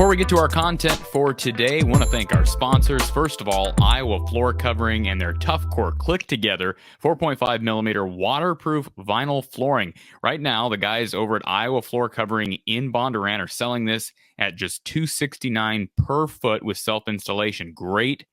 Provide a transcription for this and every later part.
Before we get to our content for today, I want to thank our sponsors. First of all, Iowa Floor Covering and their Tough Core Click Together 4.5 millimeter waterproof vinyl flooring. Right now, the guys over at Iowa Floor Covering in Bondurant are selling this at just $269 per foot with self-installation. Great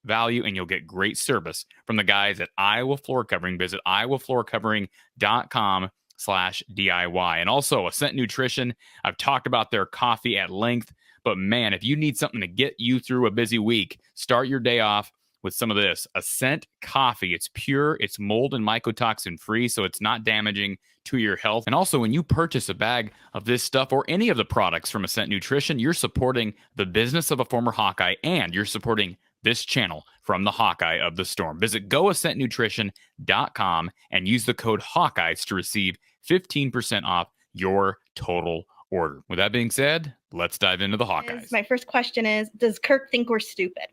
value, and you'll get great service from the guys at Iowa Floor Covering. Visit iowafloorcovering.com/DIY. And also, Ascent Nutrition. I've talked about their coffee at length, but man, if you need something to get you through a busy week, start your day off with some of this Ascent coffee. It's pure, it's mold and mycotoxin free, so it's not damaging to your health. And also, when you purchase a bag of this stuff or any of the products from Ascent Nutrition, you're supporting the business of a former Hawkeye, and you're supporting this channel from the Hawkeye of the Storm. Visit goascentnutrition.com and use the code Hawkeyes to receive 15% off your total order. With that being said, let's dive into the Hawkeyes. My first question is, does Kirk think we're stupid?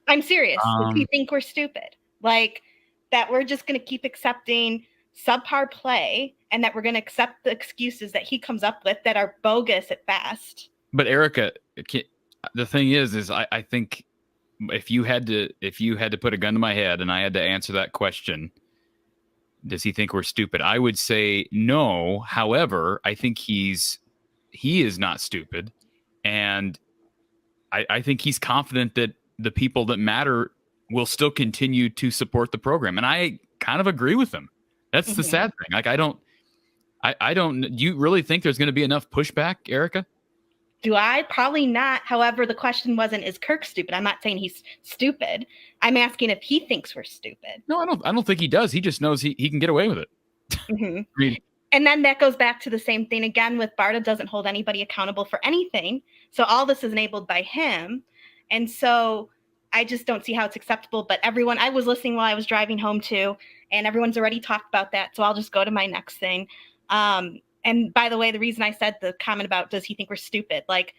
I'm serious. Does he think we're stupid? Like, that we're just going to keep accepting subpar play and that we're going to accept the excuses that he comes up with that are bogus at best? But Erica, the thing is I think if you had to put a gun to my head and I had to answer that question, does he think we're stupid? I would say no. However, I think he is not stupid. And I think he's confident that the people that matter will still continue to support the program. And I kind of agree with him. That's the sad thing. Like, I don't, do you really think there's going to be enough pushback, Erica? Do I? Probably not. However, the question wasn't, is Kirk stupid? I'm not saying he's stupid. I'm asking if he thinks we're stupid. No, I don't think he does. He just knows he can get away with it. Mm-hmm. I mean, and then that goes back to the same thing again with Barta doesn't hold anybody accountable for anything. So all this is enabled by him. And so I just don't see how it's acceptable. But everyone, I was listening while I was driving home too, and everyone's already talked about that. So I'll just go to my next thing. And by the way, the reason I said the comment about does he think we're stupid, like,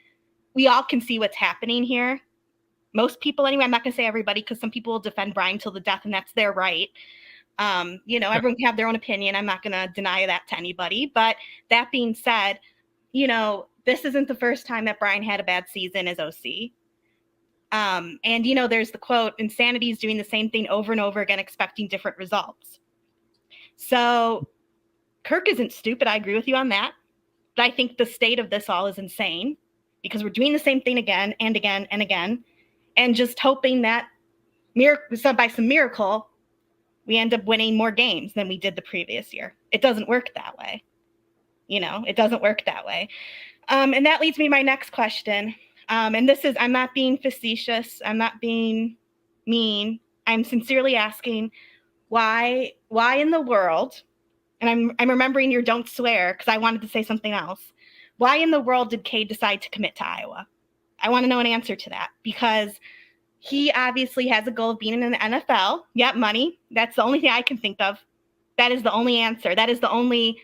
we all can see what's happening here. Most people anyway, I'm not going to say everybody, because some people will defend Brian till the death, and that's their right. Everyone can have their own opinion. I'm not going to deny that to anybody. But that being said, this isn't the first time that Brian had a bad season as OC. There's the quote, insanity is doing the same thing over and over again, expecting different results. So Kirk isn't stupid. I agree with you on that. But I think the state of this all is insane because we're doing the same thing again and again and again, and just hoping that by some miracle, we end up winning more games than we did the previous year. It doesn't work that way. It doesn't work that way. And that leads me to my next question. And this is, I'm not being facetious. I'm not being mean. I'm sincerely asking why in the world, and I'm remembering your don't swear because I wanted to say something else. Why in the world did Cade decide to commit to Iowa? I want to know an answer to that because he obviously has a goal of being in the NFL. Yep, money. That's the only thing I can think of. That is the only answer. That is the only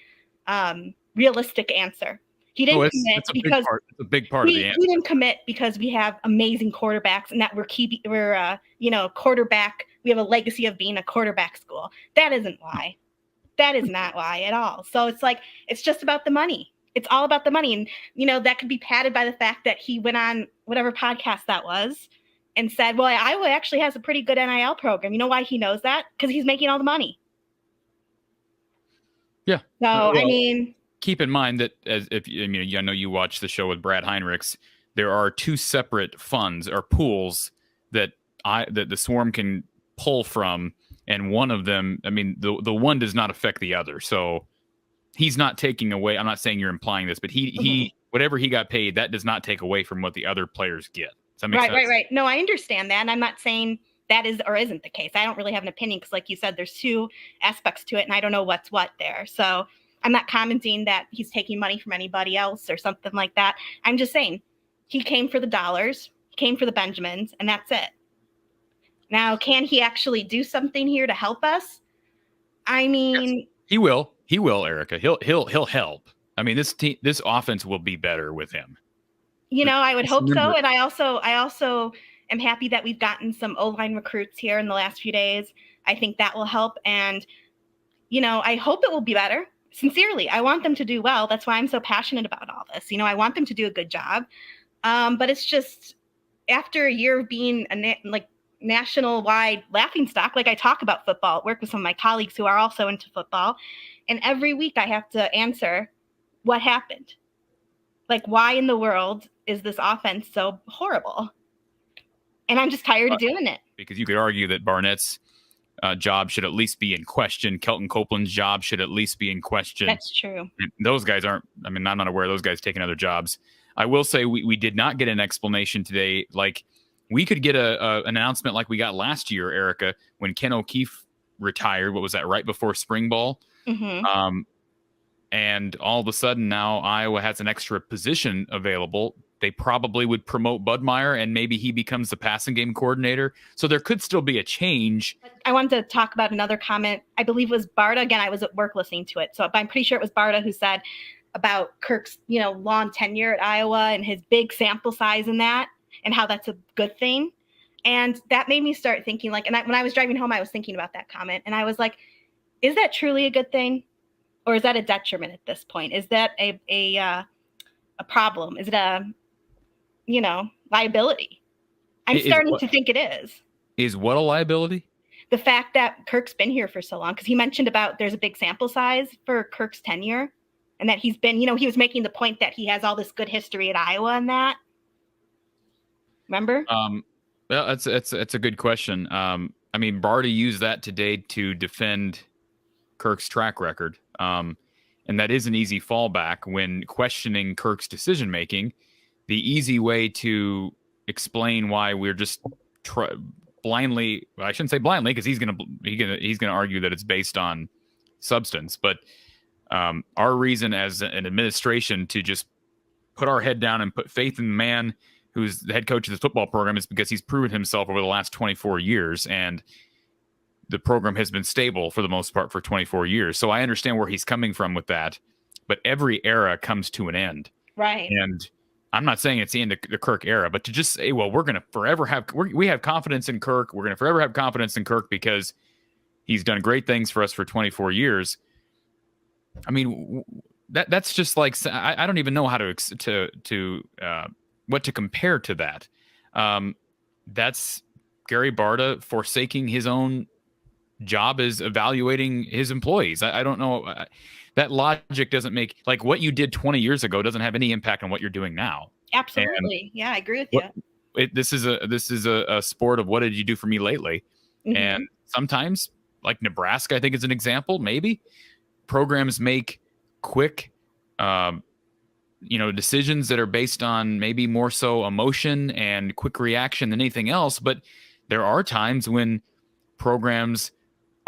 realistic answer. He didn't commit because it's a big part of the answer. He didn't commit because we have amazing quarterbacks and that we're quarterback. We have a legacy of being a quarterback school. That isn't why. That is not why at all. So it's like, it's just about the money. It's all about the money. And, that could be padded by the fact that he went on whatever podcast that was and said, well, Iowa actually has a pretty good NIL program. You know why he knows that? Because he's making all the money. Yeah. So, keep in mind that I know you watch the show with Brad Heinrichs. There are two separate funds or pools that the Swarm can pull from, and one of them, the one does not affect the other. So he's not taking away. I'm not saying you're implying this, but he whatever he got paid, that does not take away from what the other players get. Does that make sense? Right. No, I understand that, and I'm not saying that is or isn't the case. I don't really have an opinion because, like you said, there's two aspects to it, and I don't know what's what there. So I'm not commenting that he's taking money from anybody else or something like that. I'm just saying he came for the dollars, he came for the Benjamins, and that's it. Now, can he actually do something here to help us? Yes, he will. He will, Erica. He'll help. This offense will be better with him. I would hope so. And I also am happy that we've gotten some O-line recruits here in the last few days. I think that will help. And, I hope it will be better. Sincerely, I want them to do well. That's why I'm so passionate about all this. You know, I want them to do a good job. But it's just after a year of being a national-wide laughingstock, like I talk about football at work with some of my colleagues who are also into football, and every week I have to answer what happened. Like, why in the world is this offense so horrible? And I'm just tired of doing it. Because you could argue that Barnett's job should at least be in question. Kelton Copeland's job should at least be in question. That's true. Those guys aren't, I mean, I'm not aware of those guys taking other jobs. I will say we did not get an explanation today. Like, we could get an announcement like we got last year, Erica, when Ken O'Keefe retired. What was that, right before spring ball? Mm-hmm. And all of a sudden now Iowa has an extra position available. They probably would promote Budmeyer, and maybe he becomes the passing game coordinator. So there could still be a change. I wanted to talk about another comment. I believe it was Barta. Again, I was at work listening to it, so I'm pretty sure it was Barta who said about Kirk's, long tenure at Iowa and his big sample size in that, and how that's a good thing. And that made me start thinking, like, when I was driving home, I was thinking about that comment, and I was like, is that truly a good thing? Or is that a detriment at this point? Is that a problem? Is it a, liability? I'm starting to think it is. Is what a liability? The fact that Kirk's been here for so long, because he mentioned about there's a big sample size for Kirk's tenure, and that he's been, he was making the point that he has all this good history at Iowa and that. Remember? Well, it's a good question. I mean, Barty used that today to defend Kirk's track record. And that is an easy fallback when questioning Kirk's decision making. The easy way to explain why we're just blindly, well, I shouldn't say blindly, because he's gonna argue that it's based on substance. But our reason as an administration to just put our head down and put faith in the man who's the head coach of the football program is because he's proven himself over the last 24 years, and the program has been stable for the most part for 24 years. So I understand where he's coming from with that, but every era comes to an end. Right. And I'm not saying it's the end of the Kirk era, but to just say, well, we're going to forever we have confidence in Kirk. We're going to forever have confidence in Kirk because he's done great things for us for 24 years. I mean, that's just like, I don't even know how to what to compare to that. That's Gary Barta forsaking his own job is evaluating his employees. I don't know. That logic doesn't make, like, what you did 20 years ago doesn't have any impact on what you're doing now. Absolutely. Yeah, I agree with you. This is a sport of what did you do for me lately? Mm-hmm. And sometimes, like Nebraska, I think is an example, maybe programs make quick, decisions that are based on maybe more so emotion and quick reaction than anything else. But there are times when programs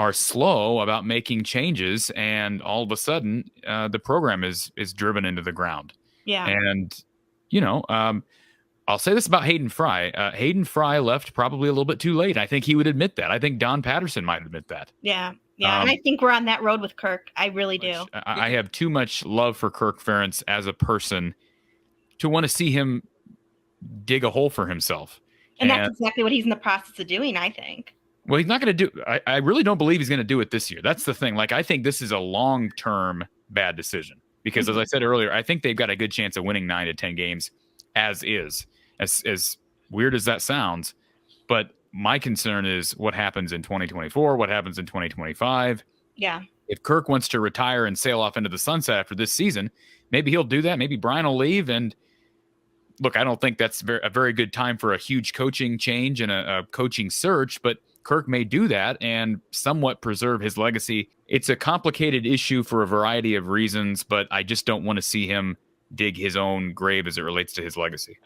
are slow about making changes, and all of a sudden the program is driven into the ground. Yeah. And, I'll say this about Hayden Fry. Hayden Fry left probably a little bit too late. I think he would admit that. I think Don Patterson might admit that. Yeah. Yeah. And I think we're on that road with Kirk. I really do. I have too much love for Kirk Ferentz as a person to want to see him dig a hole for himself. And that's exactly what he's in the process of doing, I think. Well, he's not going to do. I really don't believe he's going to do it this year. That's the thing. Like, I think this is a long-term bad decision because, as I said earlier, I think they've got a good chance of winning 9 to 10 games as is. As weird as that sounds, but my concern is what happens in 2024, what happens in 2025. Yeah. If Kirk wants to retire and sail off into the sunset after this season, maybe he'll do that. Maybe Brian will leave. And look, I don't think that's a very good time for a huge coaching change and a coaching search, but Kirk may do that and somewhat preserve his legacy. It's a complicated issue for a variety of reasons, but I just don't want to see him dig his own grave as it relates to his legacy.